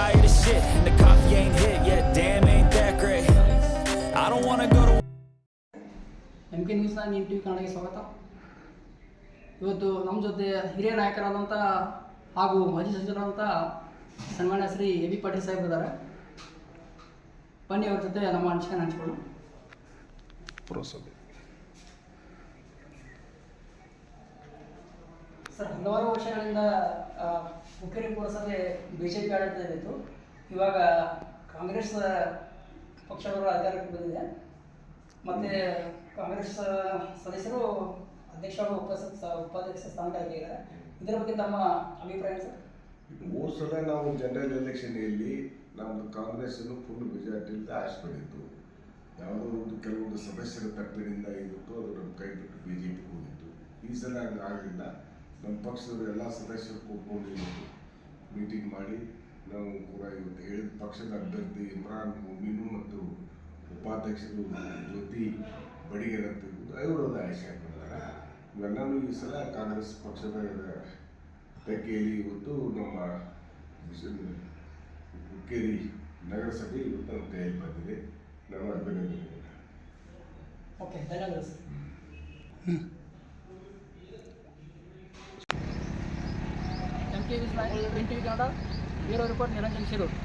tired of shit, and the coffee ain't hit yet. Damn, ain't that great. I don't wanna go to MK news NTV ಕನ್ನಡಕ್ಕೆ ಸ್ವಾಗತ. ಇವತ್ತು ನಮ್ಮ ಜೊತೆ ಹಿರಿಯ ನಾಯಕರಾದಂಥ ಹಾಗೂ ಮಾಜಿ ಸಚಿವರಾದಂಥ ಸನ್ಮಾನ್ಯ ಶ್ರೀ AB ಪಾಟೀಲ್ ಸಾಹೇಬ್ ಇದ್ದಾರೆ. ಬನ್ನಿ ಅವ್ರ ಜೊತೆ ನಮ್ಮ ಅನಿಸಿಕೆ ಹಂಚ್ಕೊಳ್ಳೋಣ. ಸರ್, ಹಲವಾರು ವರ್ಷಗಳಿಂದ ಹುಕ್ಕೇರಿ ಪುರಸಭೆ BJP ಆಡಳಿತದಲ್ಲಿತ್ತು. ಇವಾಗ ಕಾಂಗ್ರೆಸ್ ಪಕ್ಷದವರು ಅಧಿಕಾರಕ್ಕೆ ಬಂದಿದೆ. ಮತ್ತು ಕಾಂಗ್ರೆಸ್ ಸದಸ್ಯರು ಅಧ್ಯಕ್ಷರು ಉಪಾಧ್ಯಕ್ಷ ಸ್ಥಾನಕ್ಕೆ ಆಗಿದ್ದಾರೆ. ಇದರ ಬಗ್ಗೆ ತಮ್ಮ ಅಭಿಪ್ರಾಯ ಸರ್? 3 ಸಲ ನಾವು ಜನರಲ್ ಎಲೆಕ್ಷನಲ್ಲಿ ನಮ್ಮದು ಕಾಂಗ್ರೆಸ್ಸನ್ನು ಫುಲ್ ಮೆಜಾರಿಟಿಯಿಂದ ಆರಿಸ್ಕೊಂಡಿತ್ತು. ಯಾವುದೋ ಒಂದು ಕೆಲವೊಂದು ಸದಸ್ಯರ ತಪ್ಪಿನಿಂದ ಇತ್ತು, ಅದು ನಮ್ಮ ಕೈ ಬಿಟ್ಟು BJP ಹೋಗಿತ್ತು. ಈ ಸಲ ಹಂಗೆ ಆಗಲಿಲ್ಲ. ನಮ್ಮ ಪಕ್ಷದವರು ಎಲ್ಲ ಸದಸ್ಯರು ಕೂತ್ಕೊಂಡು ಮೀಟಿಂಗ್ ಮಾಡಿ ನಾವು ಕೂಡ ಇವತ್ತು ಹೇಳಿದ ಪಕ್ಷದ ಅಭ್ಯರ್ಥಿ ಇಮ್ರಾನ್ ಮೊಮಿನು ಮತ್ತು ಉಪಾಧ್ಯಕ್ಷರು ಜ್ಯೋತಿ ಬಡಿಗೇರ್ ಅಂತ ಇವರು ಆಯ್ಕೆ ಮಾಡಿದ್ದಾರೆ. ಇವೆಲ್ಲರೂ ಈ ಸಲ ಕಾಂಗ್ರೆಸ್ ಪಕ್ಷದ ತೆಕ್ಕೆಯಲ್ಲಿ ಇವತ್ತು ನಮ್ಮ ಹುಕ್ಕೇರಿ ನಗರಸಭೆ ಇವತ್ತು ನಮ್ಮ ಕೈಯಲ್ಲಿ ಬಂದಿದೆ. ನಮ್ಮ ಅಭಿನಂದನೆ. ಓಕೆ, ಧನ್ಯವಾದ sir. NTV Kannada bureau report Niranjan Shirur.